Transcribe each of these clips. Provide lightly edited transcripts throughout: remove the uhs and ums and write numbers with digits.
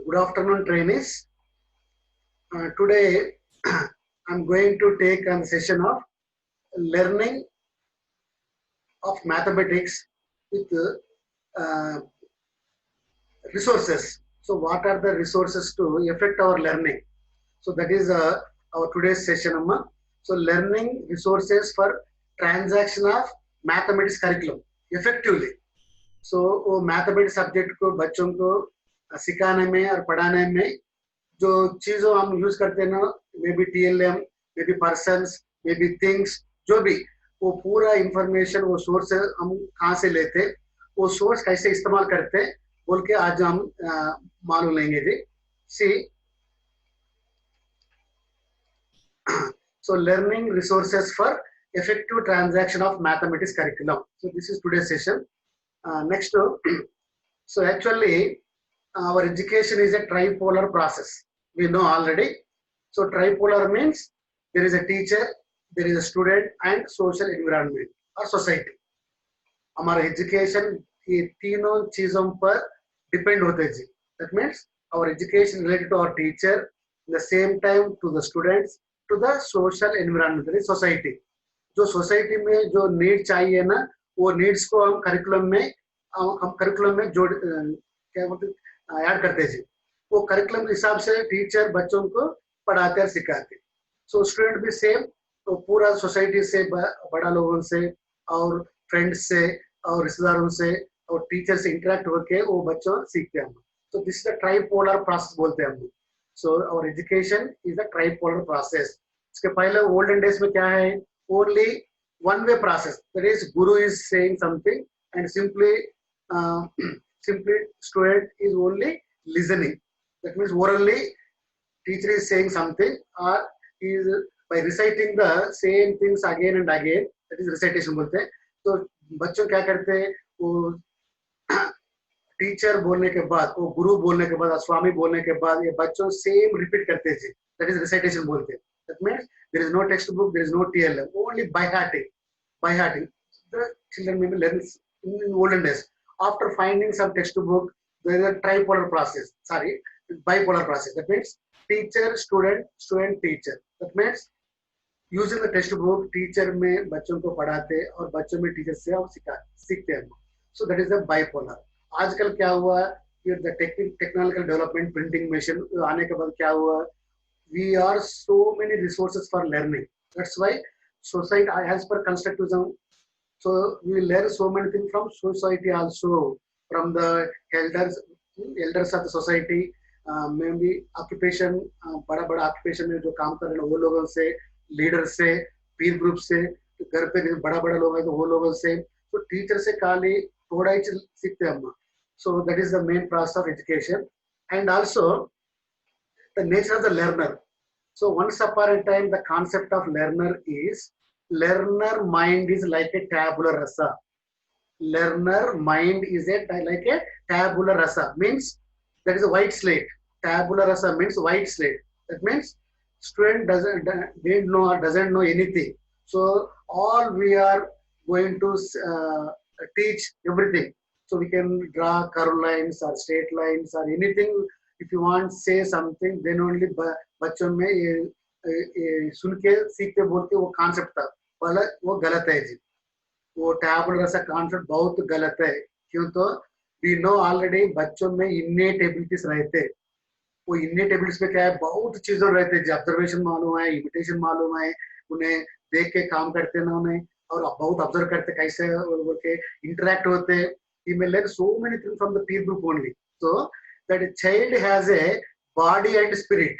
Good afternoon, trainees. Today, I'm going to take a session of learning of mathematics with resources. So, what are the resources to affect our learning? So, that is our today's session, Amma. So, learning resources for transaction of mathematics curriculum effectively. So, वो mathematics subject को बच्चों को सिखाने में और पढ़ाने में जो चीजों हम यूज करते हैं ना, may be TLM, may be persons, may be things, जो भी वो पूरा इंफॉर्मेशन, वो सोर्स हम कहाँ से लेते, वो सोर्स कैसे इस्तेमाल करते बोल के आज हम मालूम लेंगे जी. सी so learning resources for effective transaction of mathematics curriculum. So this is today's session. Next, so actually our education is a tripolar process. We know already. So tripolar means there is a teacher, there is a student, and social environment or society. हमारा education ये तीनों चीजों पर depend होते हैं जी. That means our education related to our teacher, at the same time to the students, to the social environment, that is society. जो society में जो नीड चाहिए ना, वो नीड्स को हम करिकुलम में जोड़ क्या बोलते ऐड करते हैं जी. वो करिकुलम के हिसाब से टीचर बच्चों को पढ़ाते और सिखाते. सो स्टूडेंट भी सेम, तो पूरा सोसाइटी से, बड़ा लोगों से और फ्रेंड्स से और रिश्तेदारों से और टीचर से इंटरेक्ट होके वो बच्चों सीखते हैं. तो this is the tripolar process बोलते हैं हम. So our education is the tripolar process. इसके पहले ओल्डन डेज में क्या है, only one way process, that is guru is saying something and simply student is only listening. That means orally teacher is saying something or is by reciting the same things again and again, that is recitation बोलते हैं. तो बच्चों क्या करते हैं, वो teacher बोलने के बाद, वो गुरु बोलने के बाद, स्वामी बोलने के बाद ये बच्चों सेम रिपीट करते हैं, that is recitation बोलते हैं. That means there is no textbook, there is no TLM, only by hearting. By hearting, the children may learn in olden days. After finding some textbook, there is a tripolar process. Sorry, bipolar process. That means teacher, student, student, teacher. That means using the textbook, teacher में बच्चों को पढ़ाते और बच्चों में teacher से हम सीखते हैं. So that is the bipolar. आजकल क्या हुआ, the technical development, printing machine आने के बाद क्या हुआ, we are so many resources for learning. That's why society, as per constructivism, so we learn so many things from society also, from the elders of the society, maybe occupation, बड़ा occupation में जो काम कर रहे हैं वो लोगों से, leaders से, peer group से, घर पे बड़ा लोग हैं तो वो लोगों से, तो teacher से खाली थोड़ा ही सीखते हैं हम. So that is the main process of education. And also the nature of the learner. So once upon a time, the concept of learner is, learner mind is like a tabula rasa. Learner mind is like a tabula rasa, means that is a white slate. Tabula rasa means white slate. That means student doesn't know anything. So all we are going to teach everything. So we can draw curve lines or straight lines or anything. If you want say something, then only बच्चों में ये सुन के सीखते बोलते वो concept था, वो गलत है जी. वो टैबुलर ऐसा कॉन्सेप्ट बहुत गलत है. क्यों, तो वी नो ऑलरेडी बच्चों में इन्नेट एबिलिटीज रहते. वो इन्नेट एबिलिटीज में क्या है, बहुत चीजों रहते जी. ऑब्जर्वेशन मालूम है, इमिटेशन मालूम है, उन्हें देख के काम करते ना उन्हें, और बहुत ऑब्जर्व करते कैसे बोल के इंटरेक्ट होते. He may learn so many things from the peer group only. So that a child has a body and spirit,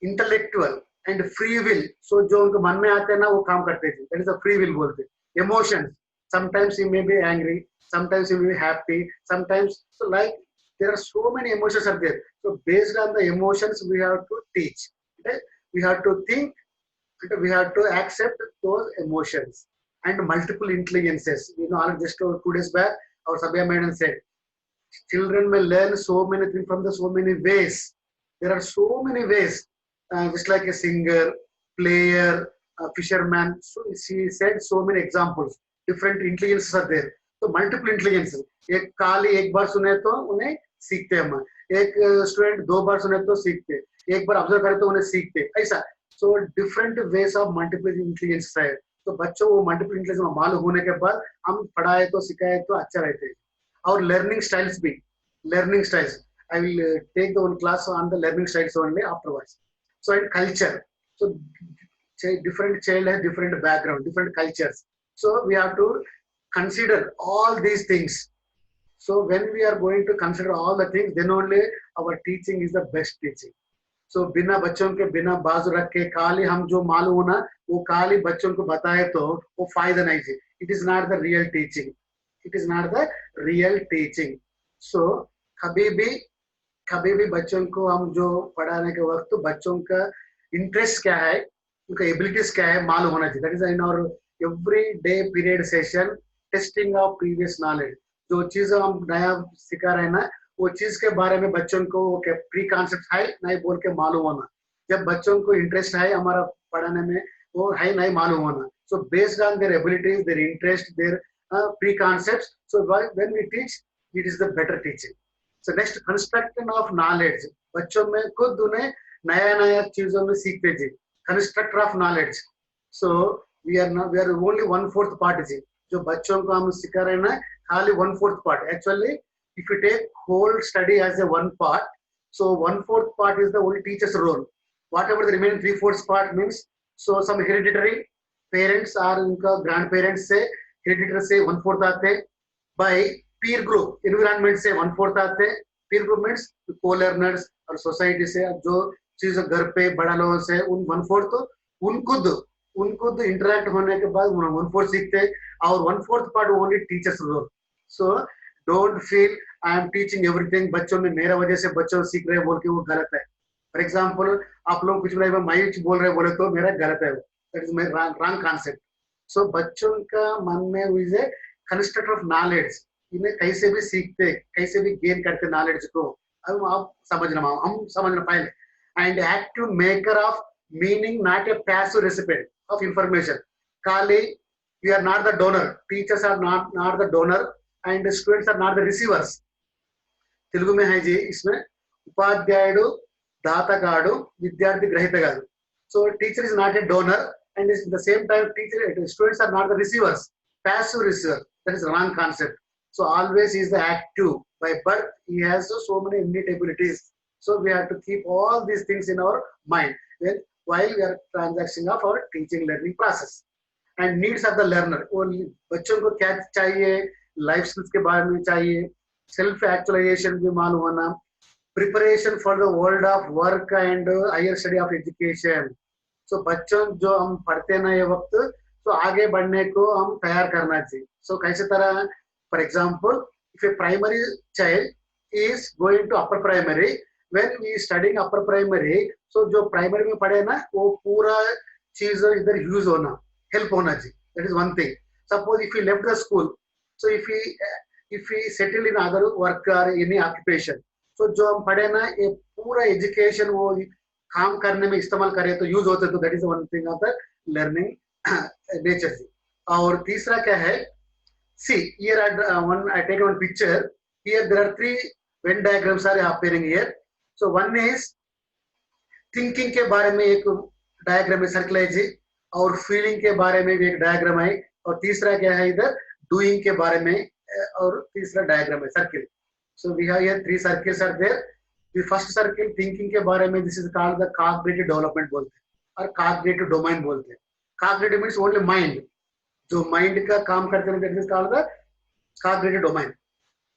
intellectual and free will. So जो उनको मन में आते हैं ना वो काम करते हैं. That is a free will बोलते. Emotions. Sometimes he may be angry, sometimes he may be happy, sometimes, so like there are so many emotions are there. So based on the emotions we have to teach. Okay? We have to think, we have to accept those emotions and multiple intelligences. You know, just 2 days back, our Sabya Madam said, children may learn so many things from the so many ways. There are so many ways, just like a singer, player, fisherman. So she said so many examples. Different intelligences are there. So multiple intelligences. एक काली एक बार सुने तो उन्हें सीखते हैं हम. एक student 2 बार सुने तो सीखते, एक बार ऑब्जर्व करे तो उन्हें सीखते, ऐसा। So different ways of multiple intelligence है। तो बच्चों को मल्टीपल इंटेलिजेंस मालूम होने के बाद हम पढ़ाए तो सिखाए तो अच्छा रहते हैं। और लर्निंग स्टाइल्स भी, learning styles. I will take the one class on the learning styles only afterwards. So and culture. So different child has different background, different cultures. So we have to consider all these things. So when we are going to consider all the things, then only our teaching is the best teaching. So बिना बच्चों के बिना बाजू रख के खाली हम जो मालूम होना वो खाली बच्चों को बताए तो वो फायदा नहीं है. It is not the real teaching. It is not the real teaching. So कभी भी बच्चों को हम जो पढ़ाने के वक्त बच्चों का इंटरेस्ट क्या है, उनका एबिलिटीज क्या है मालूम होना चाहिए. That is in our every day period session testing of previous knowledge. जो चीज हम नया सिखा रहे हैं ना, वो चीज के बारे में बच्चों को प्री कॉन्सेप्ट है नहीं बोल के मालूम होना. जब बच्चों को इंटरेस्ट है हमारा पढ़ाने में, वो है नहीं मालूम होना. So based on their abilities, their interest, their preconcept, so when we teach it is the better teaching. So next construction of knowledge. बच्चों में खुद उन्हें नया नया चीजों में सीखते जी. Constructor of knowledge. So we are only 1/4 part जी. जो बच्चों को हम सिखा रहे हैं ना, खाली 1/4 part. Actually if you take whole study as a one part, so 1/4 part is the only teacher's role. Whatever the remaining 3/4 part means, so some hereditary parents or उनका grandparents से hereditary से 1/4 आते, by peer group environment से 1/4 आते. peer group means co-learners और society से जो चीज घर पे बड़ा लोगों से उन 1/4 तो उनको interact होने के बाद 1/4 सीखते, और 1/4 part only teacher's role. So don't feel I am teaching everything. बच्चों में मेरा वजह से बच्चों सीख रहे बोल के वो गलत है. फॉर एग्जाम्पल आप लोग कुछ नहीं मैं बोल रहे बोले तो मेरा गलत है. That is my wrong concept. So बच्चों का मन में is a constructor of knowledge. इन्हें कैसे भी सीखते, कैसे भी गेन करते नॉलेज को, अब आप हम समझना पहले. And active maker of meaning, not a passive recipient of information. खाली we are not the donor. Teachers are not the donor and students are not the receivers. Telugu में है जी, इसमें उपाध्यायुడు దాతగాడు విద్యార్థి గ్రహీతగాడు. So teacher is not a donor, and at the same time students are not the receivers, passive receiver. That is wrong concept. So always he is the active. By birth he has so many innate abilities. So we have to keep all these things in our mind while we are transacting of our teaching learning process. And needs of the learner. बच्चों को क्या चाहिए, life skills के बारे में चाहिए, self actualisation भी मालूम होना, preparation for the world of work and higher study of education. So बच्चों जो हम पढ़ते ना ये वक्त, तो आगे बढ़ने को हम तैयार करना चाहिए. सो कैसे तरह, for example if a primary child is going to upper primary, when we studying upper primary, so जो प्राइमरी में पढ़े ना वो पूरा चीज इधर यूज होना, हेल्प होना चाहिए. That is one thing. Suppose if you left the school, so if we settle in other work or any occupation, so जो हम पढ़े ना ये पूरा एजुकेशन वो काम करने में इस्तेमाल करें तो यूज होते. तो that is one thing of the learning nature. और तीसरा क्या है, see here I take one picture. Here there are 3 Venn diagrams are appearing here. So one is thinking के बारे में एक डायग्राम है सर्कल है जी, और फीलिंग के बारे में भी एक डायग्राम है, और तीसरा क्या है इधर डूइंग के बारे में, और तीसरा डायग्राम है circle. So we have here 3 circles are there. The first circle thinking के बारे में, this is called the cognitive development बोलते हैं, और कॉग्निटिव डोमेन बोलते हैं. कॉग्निटिव मींस ओनली माइंड, जो माइंड का काम करते हैं, that is called the cognitive domain.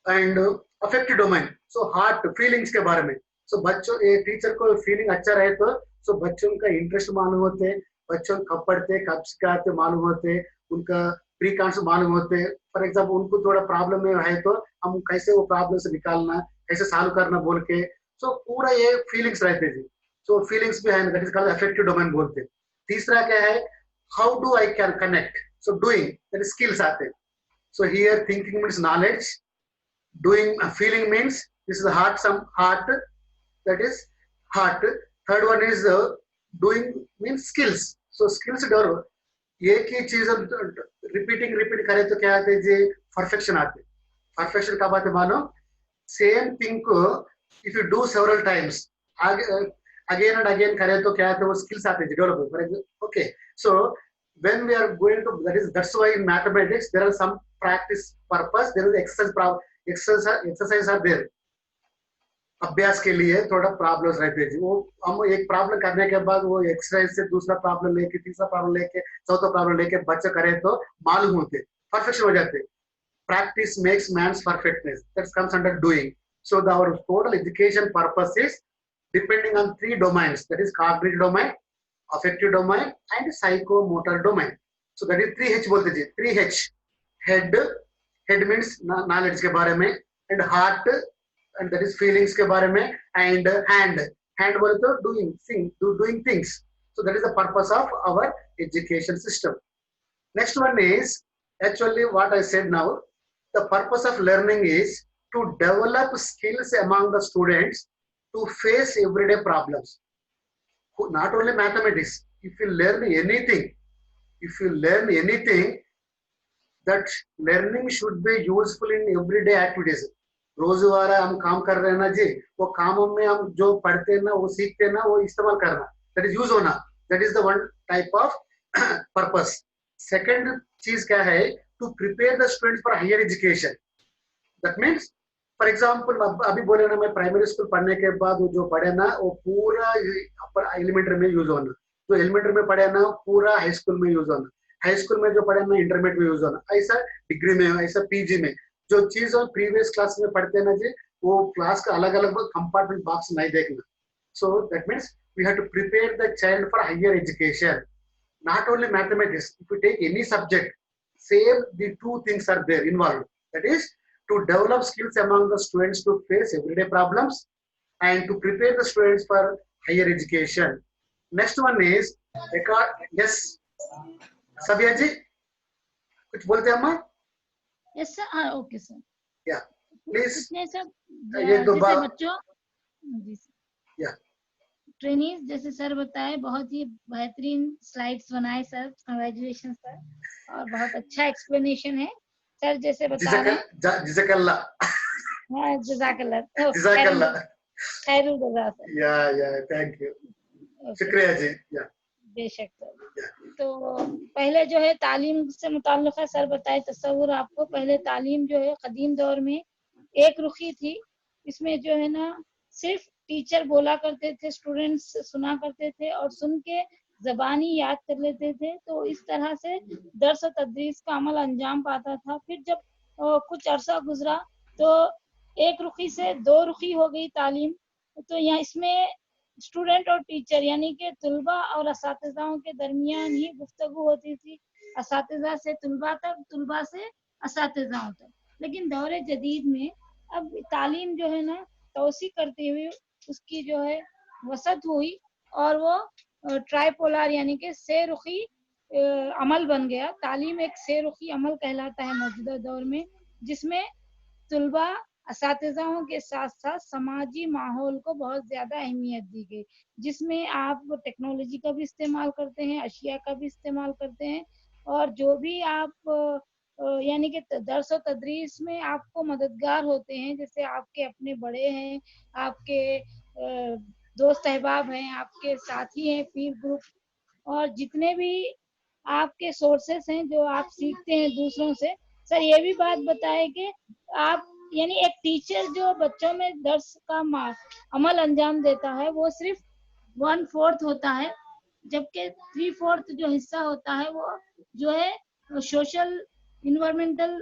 And affective domain, so heart feelings के बारे में. सो बच्चों टीचर को फीलिंग अच्छा रहे तो सो बच्चों का इंटरेस्ट मालूम होते, बच्चों कब पढ़ते कब सिखाते मालूम होते, उनका प्री कॉन्सेप्ट मालूम होते. फॉर एग्जाम्पल उनको थोड़ा प्रॉब्लम में है तो हम कैसे वो प्रॉब्लम से निकालना, कैसे सॉल्व करना बोल के, सो पूरा ये फीलिंग्स रहते जी. सो फीलिंग्स भी है, that is called affective domain बोलते. तीसरा क्या है, how do I can connect, so doing, that is skills आते. So here thinking means knowledge, doing feeling means this is heart, some heart, that is heart. Third one is doing means skills. So skills develop, एक ही चीज repeat करे तो क्या आते जी, perfection आते. Perfection कब आते मानो, सेम थिंग को if you do several times, again and again करें तो क्या है, वो skills आते हैं, develop. For example, okay, so when we are going to, that's why in mathematics there are some practice purpose, there is exercise are there. अभ्यास के लिए थोड़ा प्रॉब्लम्स रहते हैं जी, वो हम एक प्रॉब्लम करने के बाद वो एक्सरसाइज से दूसरा प्रॉब्लम लेके, तीसरा प्रॉब्लम लेके, चौथा प्रॉब्लम लेके बच्चे करें तो मालूम होते, परफेक्शन हो जाते. Practice makes man's perfectness. That comes under doing. So our total education purpose is depending on 3 domains. That is cognitive domain, affective domain, and psychomotor domain. So that is 3H बोलते जी. 3H. Head means knowledge के बारे में, and heart, and that is feelings के बारे में, and hand बोले तो doing things. So that is the purpose of our education system. Next one is actually what I said now. The purpose of learning is to develop skills among the students to face everyday problems. Not only mathematics. If you learn anything, that learning should be useful in everyday activities. रोजवारा हम काम कर रहे हैं ना जी, वो कामों में हम जो पढ़ते हैं ना, वो सीखते हैं ना, वो इस्तेमाल करना, that is use होना. That is the one type of purpose. Second चीज क्या है, to prepare the students for higher education. That means, for example, अभी बोले ना, मैं प्राइमरी स्कूल पढ़ने के बाद वो जो पढ़े ना, वो पूरा अपर एलिमेंट्री में यूज होना, जो एलिमेंट्री में पढ़े ना पूरा हाई स्कूल में यूज होना, हाई स्कूल में जो पढ़े ना इंटरमीडिएट में यूज होना, ऐसा डिग्री में, ऐसा पीजी में. जो चीज हम प्रीवियस क्लास में पढ़ते हैं ना जी, वो क्लास का अलग अलग कंपार्टमेंट बॉक्स नहीं देखना. So that means we have to prepare the child for higher education. Not only mathematics, if you take any subject, same the 2 things are there involved. That is to develop skills among the students to face everyday problems and to prepare the students for higher education. Next one is yes, Sabia ji, कुछ बोलते हैं अम्मा? Yes sir, हाँ okay sir. या please. इसमें sir ये दो बात बच्चों जी सर, या ट्रेनिंग जैसे सर बताए, बहुत ही बेहतरीन स्लाइड्स बनाए सर, कांग्रेचुलेशन सर, और बहुत अच्छा एक्सप्लेनेशन है सर. जैसे बता रहे हैं जज़ाकल्लाह. हाँ जज़ाकल्लाह. जज़ाकल्लाह. खैरुल जज़ा सर. या थैंक यू, शुक्रिया जी. या बेशक सर. तो पहले जो है तालीम से मुताल्लिक़ है, सर बताए तस्वुर आपको. पहले तालीम जो है कदीम दौर में एक रुखी थी. इसमें जो है ना सिर्फ टीचर बोला करते थे, स्टूडेंट्स सुना करते थे और सुन के ज़बानी याद कर लेते थे. तो इस तरह से दर्स और तदरीस का अमल अंजाम पाता था. फिर जब कुछ अरसा गुजरा तो एक रुखी से 2 रुखी हो गई तालीम. तो यहाँ इसमें स्टूडेंट और टीचर यानी कि तुलबा और असातिज़ाओं के दरमियान ही गुफ्तगू होती थी, असातिज़ा से तुलबा तक, तुलबा से असातिज़ाओं तक. लेकिन दौरे जदीद में अब तालीम जो है ना तौसी करते हुए उसकी जो है वसत हुई और वो ट्राइपोलर यानी कि से रुखी अमल बन गया. तालीम एक से रुखी अमल कहलाता है मौजूदा दौर में, जिसमें तुलबा असातिज़ाओं के साथ साथ समाजी माहौल को बहुत ज़्यादा अहमियत दी गई, जिसमें आप टेक्नोलॉजी का भी इस्तेमाल करते हैं, अशिया का भी इस्तेमाल करते हैं, और जो भी आप यानी कि दर्स और तदरीस में आपको मददगार होते हैं, जैसे आपके अपने बड़े हैं, आपके दोस्त अहबाब हैं, आपके साथी हैं, पीर ग्रुप, और जितने भी आपके सोर्सेस हैं जो आप सीखते हैं दूसरों से. सर ये भी बात बताए कि आप यानी एक टीचर जो बच्चों में दर्स का अमल अंजाम देता है वो सिर्फ 1/4 होता है, जबकि 3/4 जो हिस्सा होता है वो जो है सोशल इन्वायरमेंटल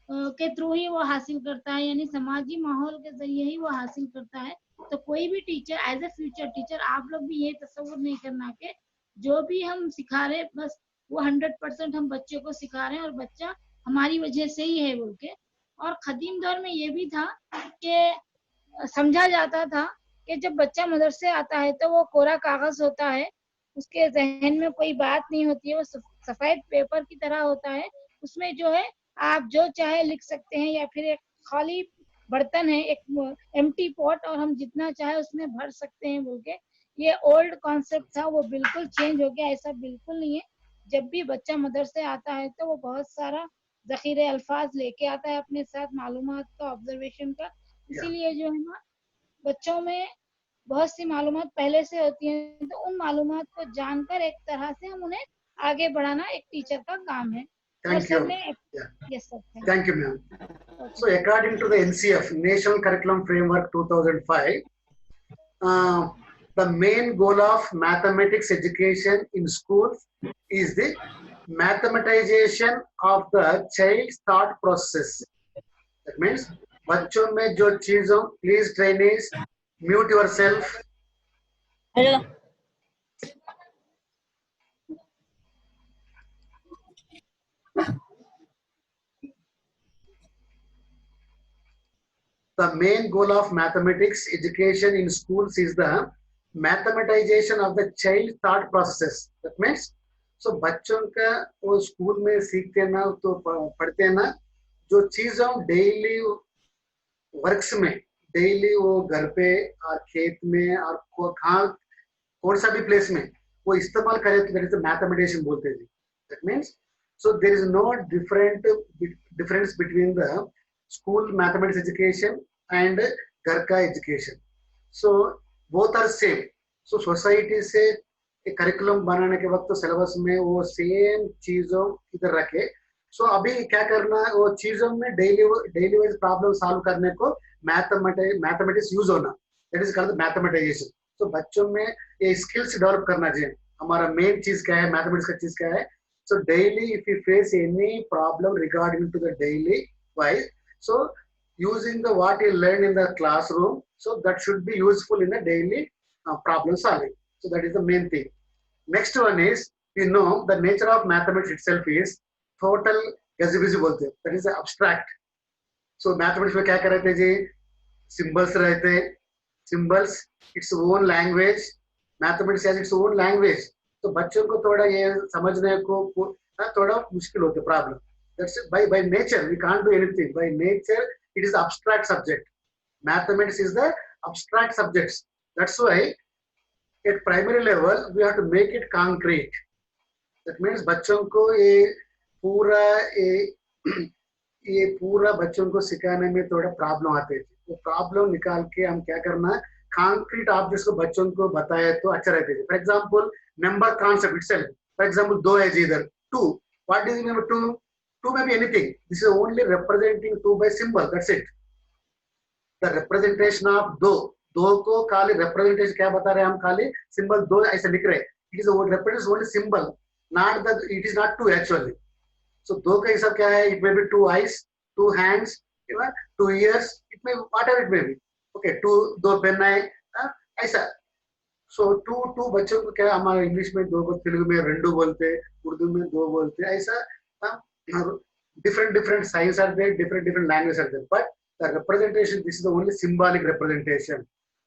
के थ्रू ही वो हासिल करता है, यानी समाजी माहौल के जरिए ही वो हासिल करता है. तो कोई भी teacher as a future teacher आप लोग भी ये तस्वुर नहीं करना कि जो भी हम सिखा रहे बस वो 100% हम बच्चे को सिखा रहे हैं और बच्चा हमारी वजह से ही है बोल के. और कदीम दौर में ये भी था कि समझा जाता था कि जब बच्चा मदरसे आता है तो वो कोरा कागज होता है, उसके जहन में कोई बात नहीं होती है, वो सफेद पेपर की तरह होता है. उसमें जो है आप जो चाहे लिख सकते हैं, या फिर एक खाली बर्तन है, एक एम्प्टी पॉट, और हम जितना चाहे उसमें भर सकते हैं बोल के. ये ओल्ड कॉन्सेप्ट था, वो बिल्कुल चेंज हो गया. ऐसा बिल्कुल नहीं है. जब भी बच्चा मदरसे आता है तो वो बहुत सारा ज़ख़ीरे अल्फाज लेके आता है अपने साथ, मालूमात का, ऑब्जर्वेशन का. इसीलिए जो है ना बच्चों में बहुत सी मालूमात पहले से होती हैं, तो उन मालूमात को जानकर एक तरह से हम उन्हें आगे बढ़ाना एक टीचर का काम है। और Thank सर you. ने Yeah. Yes sir thank Thank you, ma'am. Okay So, according to the NCF, National Curriculum Framework 2005, uh, the main goal of mathematics education in schools is the mathematization of the child's thought process. That means, बच्चों में जो चीजों, please trainees, mute yourself. Hello. The main goal of mathematics education in schools is the mathematization of the child thought process. That means, so बच्चों का वो school में सीखते हैं ना, तो पढ़ते हैं ना, जो चीजों डेली वर्क्स में, डेली वो घर पे और खेत में और कहाँ कौन सा भी प्लेस में वो इस्तेमाल करे, तो दैट इज मैथमेटिशियन बोलते हैं। That means so there is no difference between the school mathematics education and घर का education. So both are same. So society से करिकुलम बनाने के वक्त तो सिलेबस में वो सेम चीजों इधर रखे। सो अभी क्या करना, वो चीजों में डेली वाइज प्रॉब्लम सॉल्व करने को मैथमेटिक्स यूज होना, दैट इज कॉल्ड मैथमेटाइजेशन। तो बच्चों में ये स्किल्स डेवलप करना चाहिए। हमारा मेन चीज क्या है, मैथमेटिक्स का चीज क्या है? So daily if you face any problem regarding to the daily wise, so using the what you learn in the classroom, so that should be useful in the daily problem solving. So that is the main thing. Next one is, you know, the nature of mathematics itself is total गजिबिजी बोलते हैं, that is abstract. So mathematics में क्या कर रहे थे जी, symbols रहते, symbols its own language, mathematics has its own language. तो बच्चों को थोड़ा ये समझने को थोड़ा मुश्किल होता है problem. That's it. By nature we can't do anything. By nature it is abstract subject. Mathematics is the abstract subjects. That's why at primary level we have to make it concrete. That means बच्चों को ये पूरा बच्चों को सिखाने में थोड़ा problem आते थे। वो प्रॉब्लम निकाल के हम क्या करना, concrete ऑब्जेक्ट्स को बच्चों को बताए तो अच्छा रहते थे। For example number concept itself, for example 2 है जी इधर 2, what is number 2? 2 may be anything. This is only representing 2 by symbol. That's it. The representation of 2 को खाली representation क्या बता रहे हैं हम, खाली symbol 2 ऐसे लिख रहे हैं। It is represents only symbol, not that it is not 2 actually. So 2 का हिसाब क्या है? It may be 2 eyes, 2 hands, 2 ears. It may whatever it may be. Okay, 2 pen है ऐसा। So 2 बच्चों को क्या, हमारे इंग्लिश में 2 को तेलुगु में 2 बोलते, उर्दू में 2 बोलते, ऐसा different signs are there, different languages are there, but the representation, this is the only symbolic representation.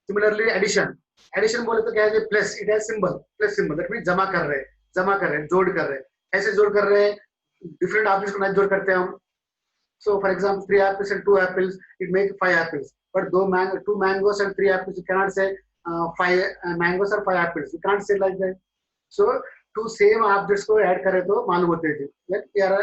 Similarly addition बोले तो क्या है, plus it has symbol, plus symbol, that means जमा कर रहे, जोड़ कर रहे, ऐसे जोड़ कर रहे, different objects को ना जोड़ करते हैं हम। So for example 3 apples and 2 apples, it makes 5 apples, but 2 mangoes and 3 apples, you cannot say 5 mangoes or 5 apples, you can't say like that. So 2 same objects को ऐड करे तो मालूम होते हैं, like यार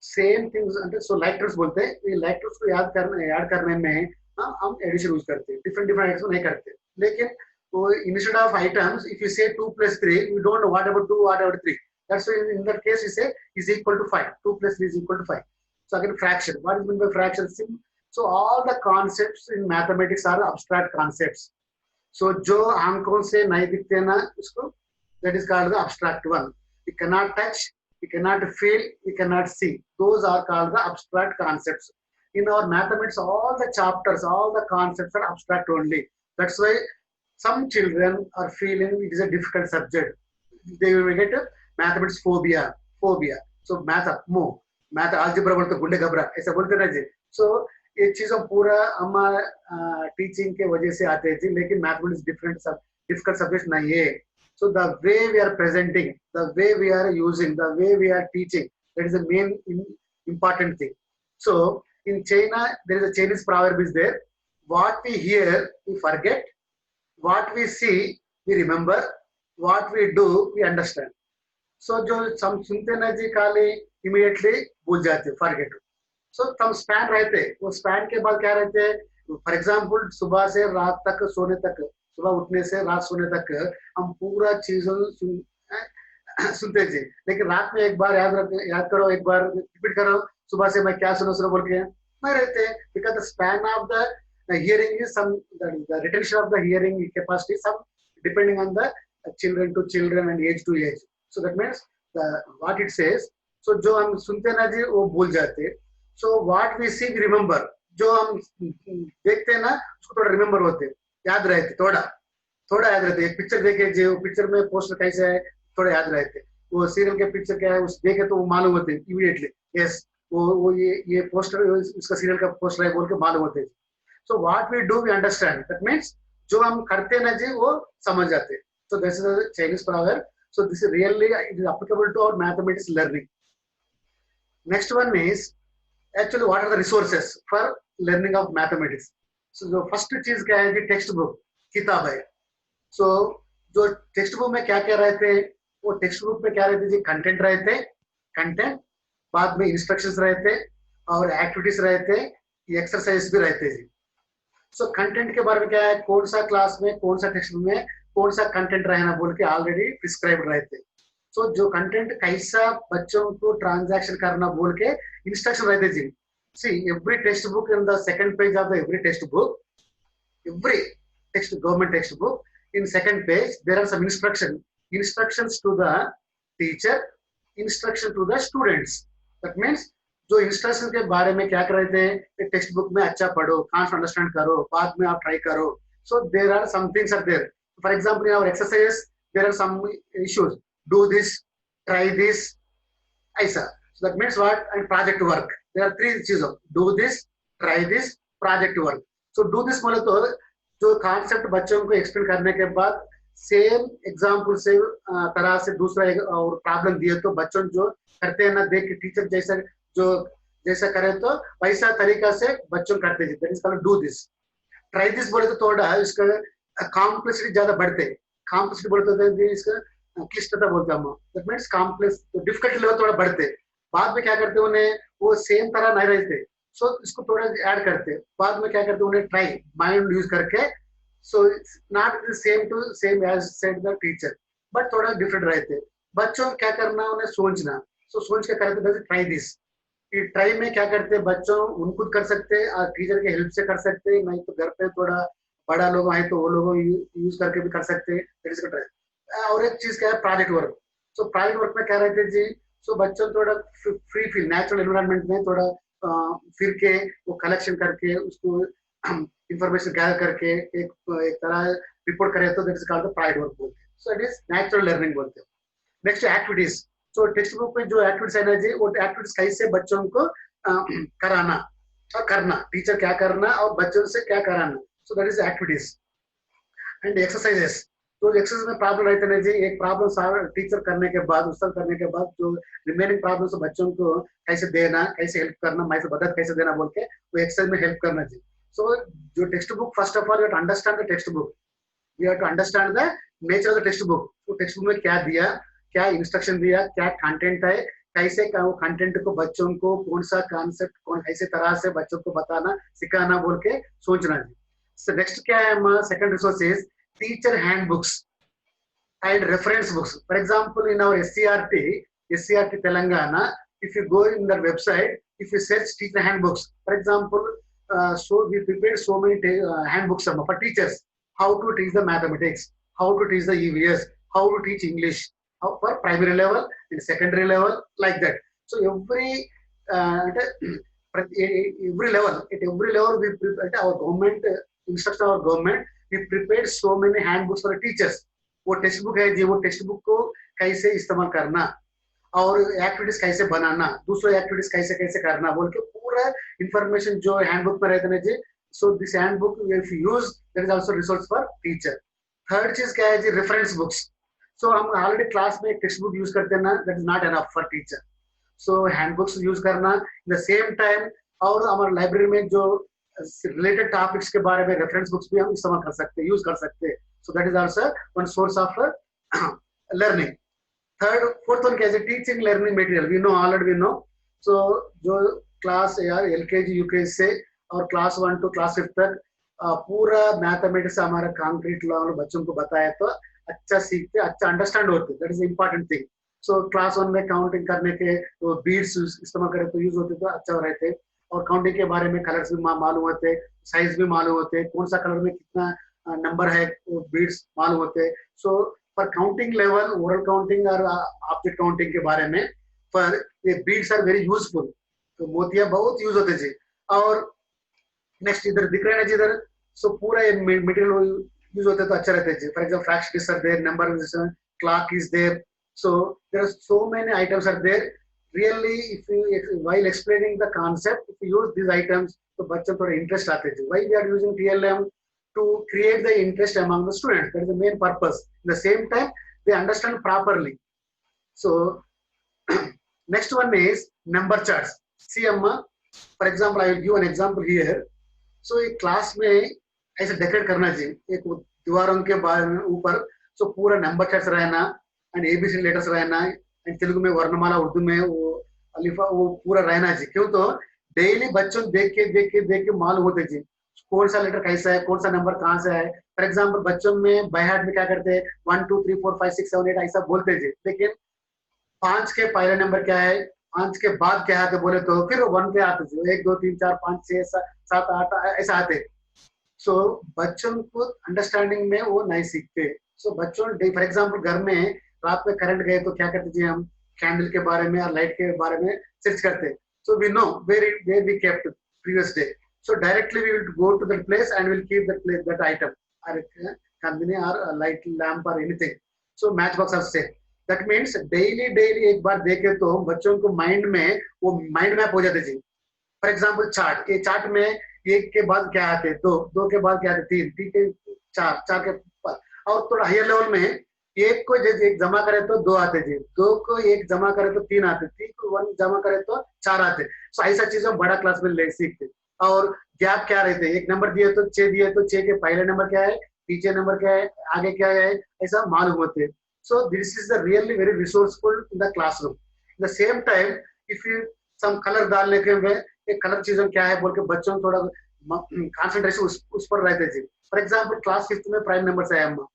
same things. So like terms बोलते हैं, ये लाइक टर्म्स को ऐड करने में हम एडिशन यूज करते हैं, डिफरेंट आइटम्स नहीं करते। लेकिन वो instead of items if you say 2 + 3, we don't know what about 2, what about 3, that's why in that case we say is equal to 5, 2 + 3 = 5. So again fraction, what is meant by fraction? So all the concepts in mathematics are abstract concepts. So जो आंखों से नहीं दिखते ना उसको, that is called the abstract one. We cannot touch, we cannot feel, we cannot see. Those are called the abstract concepts. In our mathematics, all the chapters, all the concepts are abstract only. That's why some children are feeling it is a difficult subject. They will get mathematics phobia. So math algebra बोलते गुंडे घबरा ऐसा बोलते ना जी। So ये चीजों पूरा हमारा टीचिंग के वजह से आते हैं जी, लेकिन मैथमेटिक्स difficult subject नहीं है। So the way we are presenting, the way we are using, the way we are teaching, that is the main important thing. So in China, there is a Chinese proverb is there: what we hear, we forget; what we see, we remember; what we do, we understand. So जो हम सुनते ना जी खाली immediately भूल जाते, forget. So हम span रहते, वो स्पैन के बाद क्या रहते, फॉर एग्जाम्पल सुबह से रात तक सोने तक, सुबह उठने से रात सोने तक हम पूरा चीजों सुनते थे, लेकिन रात में एक बार याद करो, एक बार रिपीट करो, सुबह से मैं क्या सुनो बोल के नहीं रहते, because the span of the hearing is some, the retention of the hearing capacity some depending on the children to children and age to age. So that means the what it says, so जो हम सुनते ना जी वो भूल जाते, so what we see we remember, जो हम देखते हैं ना उसको थोड़ा रिमेम्बर होते, याद रहते, थोड़ा याद रहते। एक पिक्चर देखे जो पिक्चर में पोस्टर कैसे है थोड़ा याद रहते, वो सीरियल के पिक्चर क्या है उस देखे तो वो मालूम होते इमीडिएटली, यस वो ये पोस्टर इसका सीरियल का पोस्टर है बोल के मालूम होते। So what we do, we understand. That means जो हम करते ना जी वो समझ जाते। So this is a Chinese proverb. So this is really it is applicable to our mathematics learning. Next one is actually what are the resources for learning of mathematics. So the first चीज क्या है जी, text book, किताब है। So जो text book में क्या क्या रहते हैं, वो टेक्स्ट बुक में क्या रहते जी, कंटेंट रहते, कंटेंट, बाद में इंस्ट्रक्शंस रहते और एक्टिविटीज रहते, एक्सरसाइज भी रहते जी। सो कंटेंट के बारे में क्या है, कौन सा क्लास में कौन सा टेक्स्ट में कौन सा कंटेंट रहना बोल के ऑलरेडी प्रिस्क्राइब रहते। सो जो कंटेंट कैसा बच्चों को ट्रांजैक्शन करना बोल के इंस्ट्रक्शन रहते जी। See every text book in the second page of the every text book, every text government text book in second page there are some instructions to the teacher, instruction to the students. That means जो instruction के बारे में क्या कर रहे थे, text book में अच्छा पढ़ो, कॉन्सेप्ट अंडरस्टैंड करो, बाद में आप ट्राई करो। So there are some things are there, for example in our exercise there are some issues, do this, try this, ऐसा। So that means what, and project work, there are three चीजें, do this, try this, project work. So do this बोले तो जो concept बच्चों को explain करने के बाद सेम एग्जाम्पल से तरह से दूसरा और प्रॉब्लम दिए तो बच्चों जो करते हैं ना, देख के टीचर जैसा करे तो वैसा तरीका से बच्चों करते थे, that is called do this. Try this बोले तो थोड़ा इसका कॉम्प्लेक्सिटी ज्यादा बढ़ते, कॉम्प्लेक्सिटी बोलते थे इसका क्लिष्टता बोलते हम, दैट मींस कॉम्प्लेक्स, तो डिफिकल्टी लेवल थोड़ा बढ़ते। बाद में क्या करते उन्हें वो सेम तरह नहीं रहते, सो इसको थोड़ा ऐड करते। बाद में क्या करते उन्हें ट्राई माइंड यूज करके, so it's not same to same as said the teacher, but थोड़ा डिफरेंट रहते। बच्चों क्या करना उन्हें सोचना, सो सोच के करते ट्राई दिस। ट्राई में क्या करते बच्चों उन खुद कर सकते, टीचर के हेल्प से कर सकते, नहीं तो घर पे थोड़ा बड़ा लोग आए तो वो लोग यूज करके भी कर सकते, ट्राई। और एक चीज क्या है, project work. So project work में क्या रहते जी, सो बच्चों थोड़ा फ्री फील, नेचुरल एनवायरनमेंट में थोड़ा फिर के वो कलेक्शन करके उसको इंफॉर्मेशन गैदर करके एक तरह रिपोर्ट करे तो that is called the project work बोलते हैं। So it is natural learning बोलते हैं। Next activities. तो टेक्स्ट बुक में जो एक्टिविटीज है ना जी, वो एक्टिविटीज कैसे बच्चों को कराना और करना, टीचर क्या करना और बच्चों से क्या कराना, so that is activities. And exercises, तो एक्सरसाइज में प्रॉब्लम रहते ना जी, एक प्रॉब्लम सॉल्व टीचर करने के बाद, उत्तर करने के बाद जो रिमेनिंग प्रॉब्लम से बच्चों को कैसे देना, कैसे हेल्प करना, मैं से मदद कैसे देना बोल के वो एक्सरसाइज में हेल्प करना जी। सो जो text book, first of all you have to understand the text book, you have to understand the nature of the text book. तो टेक्स्ट बुक में क्या दिया, क्या इंस्ट्रक्शन दिया, क्या कंटेंट है, कैसे वो कंटेंट को बच्चों को कौन सा कॉन्सेप्ट कौन कैसे तरह से बच्चों को बताना सिखाना बोल के सोचना जी। सो नेक्स्ट क्या है हमारा second resource is teacher hand books and reference books. For example, in our SCRT Telangana, if you go in the website, if you search teacher handbooks, for example, so we prepared so many handbooks for teachers, how to teach the mathematics, how to teach the EVS, how to teach English, how for primary level and secondary level, like that. So every level, at every level, we prepared our government, instruction our government, we prepared so many handbooks for the teachers. वो text book है जी, वो text book को कैसे इस्तेमाल करना और activities कैसे बनाना, दूसरे एक्टिविटीज कैसे कैसे करना बोल के पूरा इंफॉर्मेशन जो हैंडबुक में रहते हैं जी। So this handbook if you use that is also resource for teacher. Third चीज क्या है जी, रेफरेंस बुक्स। सो हम ऑलरेडी क्लास में टेक्स्ट बुक यूज करते हैं ना, that is not enough for teacher. So handbooks use करना द सेम टाइम, और हमारे लाइब्रेरी में जो रिलेटेड टॉपिक्स के बारे में रेफरेंस बुक्स भी हम इस्तेमाल कर सकते हैं, यूज कर सकते हैं। So that is also one source of learning. Fourth one is teaching learning material. We know already. So जो class यार LKG UKG से और क्लास 1 टू क्लास 5 तक पूरा मैथमेटिक्स हमारा कॉन्क्रीट लेवल बच्चों को बताया तो अच्छा सीखते, अच्छा अंडरस्टैंड होते, that is important thing. So class 1 में काउंटिंग करने के तो बीड्स इस्तेमाल करें तो यूज होते तो अच्छा रहते, और काउंटिंग के बारे में कलर्स भी मालूम होते, साइज भी मालूम होते, कौन सा कलर में कितना नंबर है वो बीड्स मालूम होते। So for counting level, oral counting और ऑब्जेक्ट काउंटिंग के बारे में पर ये बीड्स आर वेरी यूजफुल, तो मोतिया बहुत यूज होते जी। और नेक्स्ट इधर दिख रहा है ना जी इधर, सो पूरा ये मटेरियल यूज होते तो अच्छा रहता है जी। For example fractions are there, number clock is there, so there are so many items are there really। if you while explaining the concept, if you use these items तो बच्चों थोड़ा interest आते हैं। why we are using TLM to create the interest among the students, that is the main purpose। at the same time they understand properly। so next one is number charts। see amma, for example I will give an example here। so एक class में ऐसे decorate करना चाहिए, एक दीवारों के बारे में ऊपर सो पूरा नंबर चार्ट्स रहना एंड एबीसी लेटर्स रहना, एंड तेलुगु में वर्णमाला, उर्दू में वो अलिफा, वो पूरा रहना चाहिए। क्यों तो डेली बच्चों देख के मालूम होते जी कौन सा लेटर कैसा है, कौन सा नंबर कहाँ से है। फॉर एग्जाम्पल बच्चों में बाय हार्ट में क्या करते हैं 1 2 3 4 5 6 7 8 ऐसा बोलते जी, लेकिन 5 के पहले नंबर क्या है, 5 के बाद क्या आते बोले तो फिर 1 पे आते थे, 1 2 3 4 5 6 7 8 ऐसा आते। सो बच्चों को अंडरस्टैंडिंग में वो नहीं सीखते। सो बच्चों फॉर एग्जाम्पल घर में रात में करंट गए तो क्या करते जी, हम कैंडल के बारे में और लाइट के बारे में सर्च करते। So we know where we kept previous day, so directly we will go to that place and will keep that place, that item और कंपनी और लाइट लैम्प और anything. So match box are same, that means daily एक बार देखे तो बच्चों को mind में वो माइंड मैप हो जाते जी। फॉर एग्जाम्पल चार्ट, ये चार्ट में 1 के बाद क्या आते, 2 के बाद क्या आते, 3 के 4 के बाद, और थोड़ा हायर लेवल में 1 को एक जमा करे तो 2 आते जी, 2 को 1 जमा करे तो 3 आते, 3 को 1 जमा करे तो 4 आते। सो ऐसा चीज हम बड़ा क्लास में ले सीखते। और गैप क्या रहते, एक नंबर दिए तो 6 दिए तो 6 के पहले नंबर क्या है, पीछे नंबर क्या है, आगे क्या है, ऐसा मालूम होते। So this is the really very resourceful in the classroom. In the same time if you some colour डालने के में एक कलर चीजों क्या है बोल के बच्चों थोड़ा कॉन्सेंट्रेशन उस पर रहते जी। फॉर एग्जाम्पल क्लास 5 में प्राइम नंबर है, अम्मा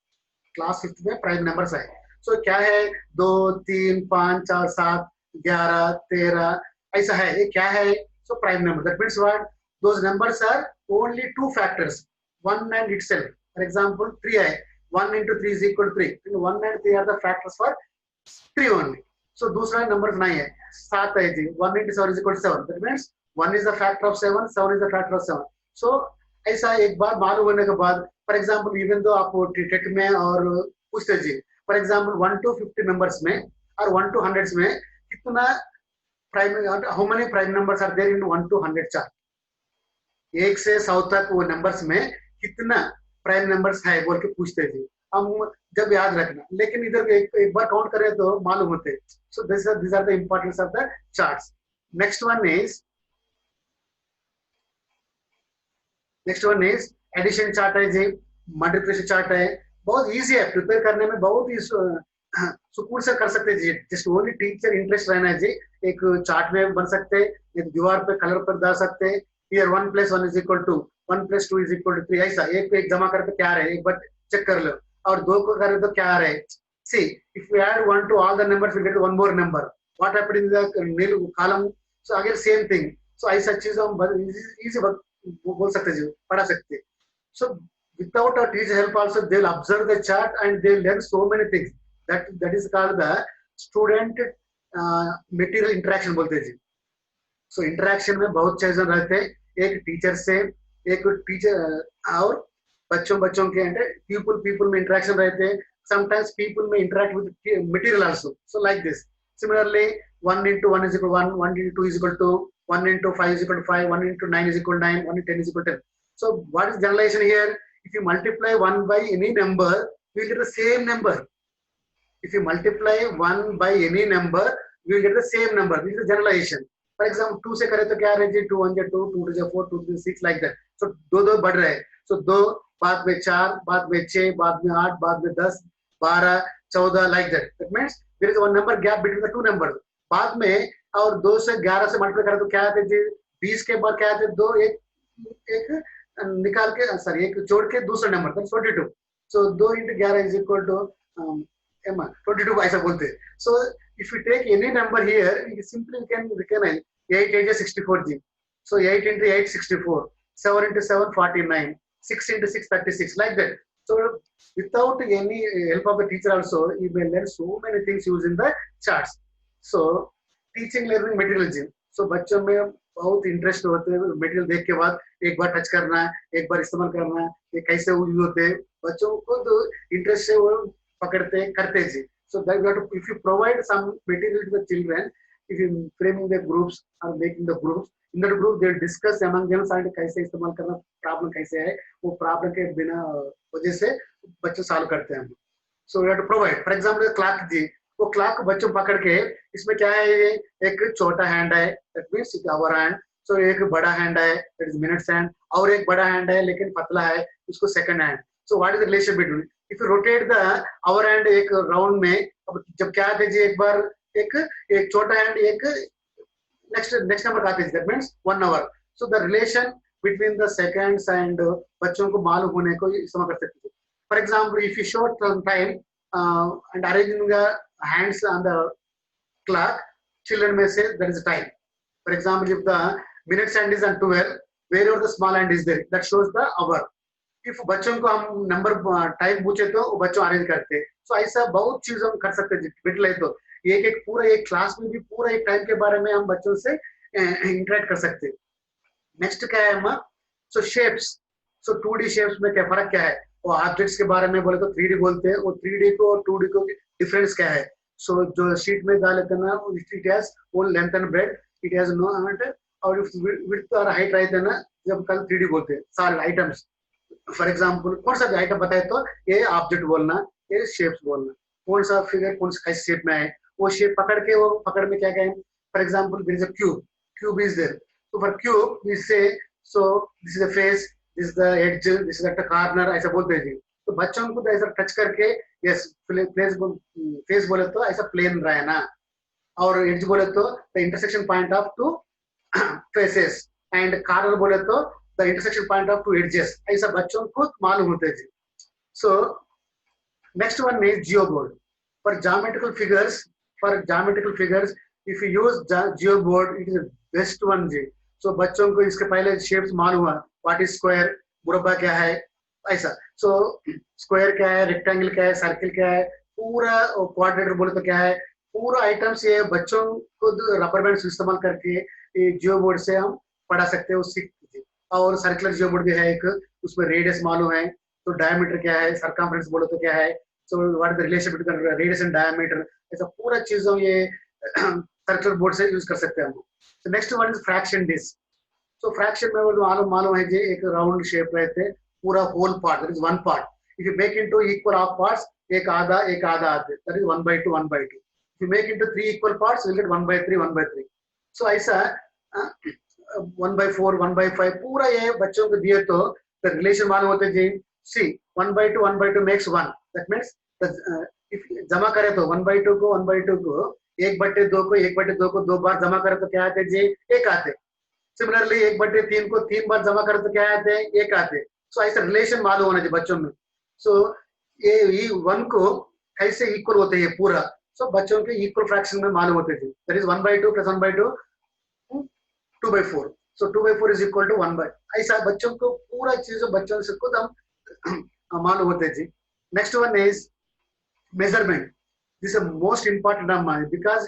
क्लास 5 में प्राइम नंबर्स है। सो क्या है 2 3 5 4 7 11 13 ऐसा है, ये क्या है, so prime number. That means what, those numbers are only 2 factors, 1 and itself। For example 3 है, 1 into 3 is equal to 3, and 1 and 3 are the factors for 3 only। सो दूसरा नंबर नहीं है, 7 है जी, 1 into 7 is equal to 7, that means 1 is the factor of 7, 7 is the factor of 7। सो ऐसा एक बार मालूम होने के बाद, फॉर एग्जाम्पल इवन दो आप टेट में और पूछते जी, फॉर एग्जाम्पल 1 to 50 नंबर्स में और 1 to 100 में कितना prime, how many prime numbers are there in 1 to 100 chart, 1 से 100 तक वो नंबर्स में कितना प्राइम नंबर्स है बोल के पूछते जी। हम जब याद रखना, लेकिन इधर एक बार काउंट करें तो मालूम होते। So this are the importance of the charts. Next one is addition chart है जी, मल्टीप्लिकेशन चार्ट है। बहुत इजी है, प्रिपेयर करने में बहुत ही सुकून से कर सकते जी। जस्ट ओनली टीचर इंटरेस्ट रहना है जी। एक चार्ट में बन सकते, एक दीवार पे कलर पर डाल सकते। हियर 1 + 1 = 2, 1 + 2 = 3, ऐसा एक पे एक जमा करके क्या रहे एक बार चेक कर लो, और 2 को करे तो क्या रहे। See if we add 1 to all the numbers we get one more number, what happened in the nil column, so again same thing। so ऐसा चीज हम इजी बोल सकते जी, पढ़ा सकते। so without a teacher help also they'll observe the chart and they'll learn so many things, that is called the student material interaction बोलते हैं जी। so interaction में बहुत चीजें रहते हैं, एक टीचर से, एक टीचर और बच्चों के पीपल में इंटरेक्शन रहते हैं। sometimes people may interact with material also, so like this। similarly 1 into 1 = 1, 1 into 2 = 2, 1 into 5 = 5, 1 into 9 = 9, 1 into 10 = 10। so what is generalization here? If you multiply 1 by any number, you will get the same number। if you multiply 1 by any number, you will get the same number। this is the generalization। for example 2 से करें तो क्या रहे 2 1 = 2, 2 2 = 4, 2 3 6 like that। so दो बढ़ रहे हैं। so 2 बाद में 4, बाद में 6, बाद में 8, बाद में 10, 12, 14 like that। that means there is one number gap between the two numbers। बाद में और 2 से 11 से मल्टीप्लाई करें तो क्या आते जी, 20 के बाद क्या आते 2 1 एक निकाल के सॉरी एक जोड़ के दूसरा number that's 42. So 2 into 11 is equal to 22 ऐसा बोलते हैं. So if you take any number here, you simply can recognize 8 8 is 64 G. So 8 into 8 64, 7 into 7 49, 6 into 6 36 like that. So without any help of the teacher also, you may learn so many things using the charts. So teaching learning material ji. So बच्चों में बहुत interest होते हैं material देख के बाद एक बार touch करना, एक बार इस्तेमाल करना, ये कैसे यूज होते हैं, बच्चों को तो इंटरेस्ट से वो पकड़ते करते जी. So that you have to, if you provide some material to the children, if you framing the groups or making the groups, in that group they discuss among themselves कैसे इस्तेमाल करना, प्रॉब्लम कैसे है, वो प्रॉब्लम के बिना वजह से बच्चे सॉल्व करते हैं. So you have to provide. For example, clock जी, वो क्लॉक बच्चों पकड़ के इसमें क्या है, ये एक छोटा हैंड है दैट मींस आवर हैंड. सो एक बड़ा हैंड है दैट इज मिनट्स हैंड, और एक बड़ा हैंड है लेकिन पतला है उसको second hand. So what is the relation between, if you rotate the our hand एक राउंड में, अब जब क्या आते जी एक बार एक छोटा हैंड एक नेक्स्ट नंबर आते जी that means 1 hour. So the relation between the seconds and बच्चों को मालूम होने को समझ कर सकते हैं. For example if you short time and arranging the hands on the clock, children may say there is a time. For example, if the minutes hand is on 12, wherever the small hand is there, that shows the hour. If बच्चों को हम number time पूछे तो वो बच्चों arrange करते हैं. सो ऐसा बहुत चीज हम कर सकते हैं बिट ले तो एक पूरा एक क्लास में भी पूरा एक टाइम के बारे में हम बच्चों से इंटरेक्ट कर सकते हैं. नेक्स्ट क्या है हम, सो शेप्स. सो 2D शेप्स में क्या फर्क क्या है, वो ऑब्जेक्ट्स के बारे में बोले तो 3D बोलते हैं, वो 3D को और 2D को डिफरेंस क्या है. सो जो शीट में डाल लेते ना, इट हैज वो length and breadth, it has no amount, और विड्थ और हाइट रहते ना जब कल 3D बोलते हैं सारे आइटम्स. फॉर एग्जांपल कौन सा आइटम बताए तो ये ऑब्जेक्ट बोलना, ये शेप्स बोलना, कौन सा फिगर कौन सा कैसे शेप में है, वो शेप पकड़ के वो पकड़ में क्या कहें. For example there is a cube is there. So for cube, we say, so this is the face, this is the edge, this is the corner, ऐसा बोलते हैं जी. तो बच्चों को तो ऐसा टच करके, yes, फेस बोले तो ऐसा प्लेन रहा है ना, और एड्ज बोले तो the intersection point of two faces, and corner बोले तो the intersection point of two edges, ऐसा बच्चों को मालूम होते हैं जी. So next one is geoboard. For geometrical figures, if you use geoboard, it is the best one ji. So बच्चों को इसके पहले शेप्स मालूम हुआ, व्हाट इज स्क्वायर, मुरब्बा क्या है ऐसा. सो स्क्वायर क्या है, रेक्टेंगल क्या है, सर्किल क्या है, पूरा क्वाड्रेटर बोले तो क्या है, पूरा आइटम्स ये बच्चों को रबर बैंड इस्तेमाल करके ये जियो बोर्ड से हम पढ़ा सकते हैं, सीख. और सर्कुलर जियो बोर्ड भी है एक, उसमें रेडियस मालूम है, तो डायमीटर क्या है, सरकमफ्रेंस बोले तो क्या है, सो what is the relation between radius and diameter, ऐसा पूरा चीजों ये सर्कुलर बोर्ड से यूज कर सकते हैं हम. So next one is fraction disk. So fraction में वो मालूम है जी एक राउंड शेप रहते हैं, पूरा whole part that is one part. If you make into equal half parts, एक आधा आते, that is 1/2 1/2. If you make into 3 equal parts, you will get 1/3 1/3. So ऐसा 1/4 1/5 पूरा ये बच्चों को दिए तो the relation मालूम होते जी. See 1/2 makes 1. That means if जमा करे तो 1/2 को 1/2 को 2 बार जमा करे तो क्या आते जी, 1 आते. सिमिलरली 1/3 को 3 बार जमा करे तो क्या आते, 1 आते. सो ऐसा रिलेशन मालूम होना चाहिए बच्चों में. सो ये 1 को कैसे इक्वल होते हैं पूरा, सो बच्चों के इक्वल फ्रैक्शन में मालूम होते थे. That is 1/2 + 1/2 2/4. So 2/4 is equal to 1/, ऐसा बच्चों को पूरा चीज बच्चों से खुद हम मालूम होते जी. Next one is measurement. This is the most important of mine, because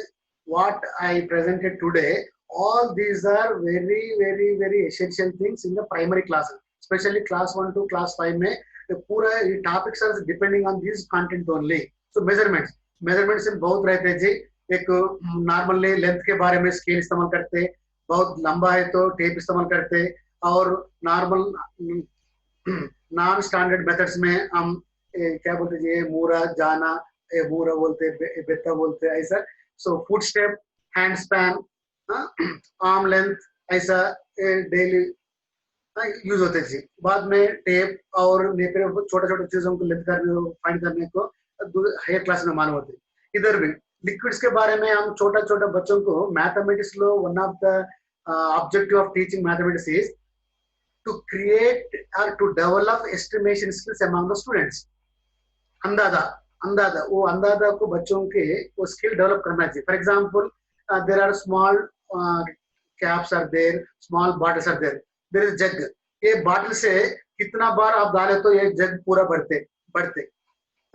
what I presented today, all these are very essential things in the primary class, especially class 1 to class 5 में the पूरा topics are depending on this content only. So measurements में बहुत रहते हैं जी. एक normally length के बारे में स्केल इस्तेमाल करते, बहुत लंबा है तो टेप इस्तेमाल करते, और नॉर्मल नॉन स्टैंडर्ड मेथड्स में हम क्या बोलते हैं, मूरा जाना, बूरा बोलते, बेता बोलते, ऐसा. So foot step, hand span, arm length, ऐसा डेली यूज होते जी. बाद में टेप और नेपर छोटा चीजों को लेंथ करने फाइंड करने को हायर क्लास में मालूम होते. इधर भी लिक्विड्स के बारे में हम छोटा बच्चों को mathematics low, one of the objective of teaching mathematics is to create or to develop estimation skills among the students. अंदाजा अंदाजा वो अंदाजा को बच्चों के वो स्किल डेवलप करना चाहिए. For example there are small caps are there, small bottles are there, there is jug. ये बॉटल से कितना बार आप डाले तो ये जग पूरा बढ़ते बढ़ते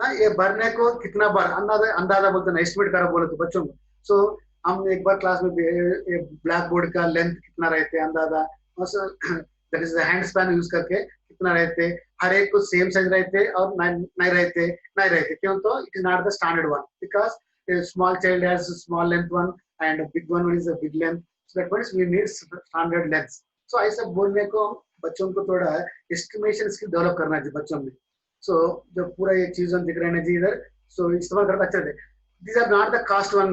ये भरने को कितना बार अंदाजा अंदाजा बोलते ना, एस्टिमेट करो बोले तो बच्चों को. सो हम एक बार क्लास में ब्लैक बोर्ड का लेंथ कितना रहते अंदाजा, that is hand span use करके कितना रहते, हर एक को सेम साइज रहते और नहीं रहते क्यों, तो it is not the standard one because small child has small length one and big one is a big length, so that means we need standard length. So ऐसा बोलने को बच्चों को थोड़ा एस्टिमेशन स्किल डेवलप करना चाहिए बच्चों में. सो जो पूरा ये चीजें दिख रहे हैं जी इधर, सो इस्तेमाल करना अच्छे थे. These are not the cost one.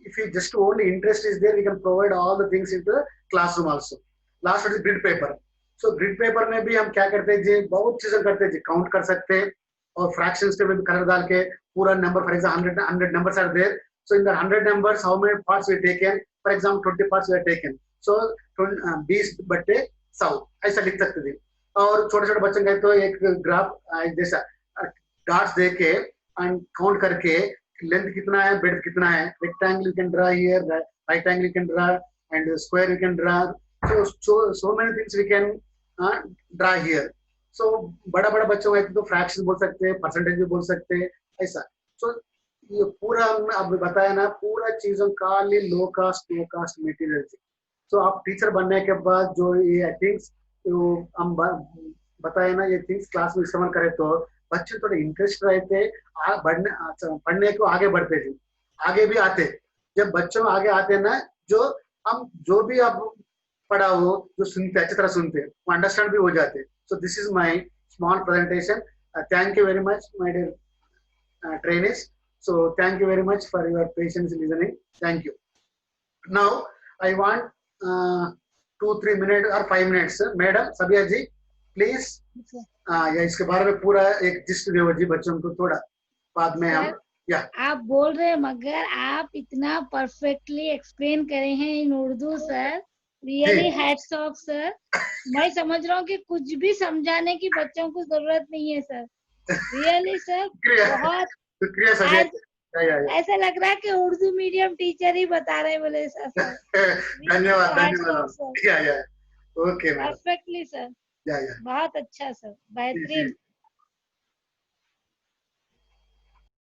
If you just only interest is there we can provide all the things in the classroom also. Last is grid paper. So grid paper में भी हम क्या करते हैं जी, बहुत चीजें करते हैं जी. काउंट कर सकते हैं और फ्रैक्शंस के में कलर डाल के पूरा number, for example 100 numbers are there. So in the 100 numbers, how many parts were taken? For example, 20 parts were taken. So 20/100 ऐसा लिख सकते थे. और छोटे छोटे बच्चे गए तो एक ग्राफ जैसा डॉट्स दे के एंड काउंट करके लेंथ कितना है, ब्रेड्थ कितना है, rectangle you can draw here, right angle you can draw and square you can draw. so many things we can draw here. So बड़ा बड़ा बच्चों का तो फ्रैक्शन बोल सकते हैं, परसेंटेज भी बोल सकते हैं ऐसा. सो ये पूरा अब बताया ना, पूरा चीजों का लो कास्ट नो कास्ट मटेरियल. सो आप टीचर बनने के बाद जो ये थिंग्स तो हम बताए ना, ये थिंग्स क्लास में इस्तेमाल करें तो बच्चे थोड़े इंटरेस्ट रहते, पढ़ने को आगे बढ़ते थे, आगे भी आते. जब बच्चों आगे आते ना, जो हम जो भी आप पढ़ा हो जो सुनते अच्छी तरह सुनते वो अंडरस्टैंड भी हो जाते. So this is my small presentation. Thank you very much my dear trainers. So thank you very much for your patience listening. Thank you. Now I want 2-3 minutes or 5 minutes. Madam Sabia ji, please. या इसके बारे में पूरा एक gist दो जी बच्चों को, थोड़ा बाद में हम या आप बोल रहे हैं मगर आप इतना परफेक्टली एक्सप्लेन करे हैं in Urdu sir, really hats off sir. मैं समझ रहा हूँ कि कुछ भी समझाने की बच्चों को जरूरत नहीं है सर. रियली सर बहुत शुक्रिया सर. ऐसा लग रहा है कि उर्दू मीडियम टीचर ही बता रहे बोले सर. धन्यवाद धन्यवाद. या ओके परफेक्टली सर. या बहुत अच्छा सर, बेहतरीन.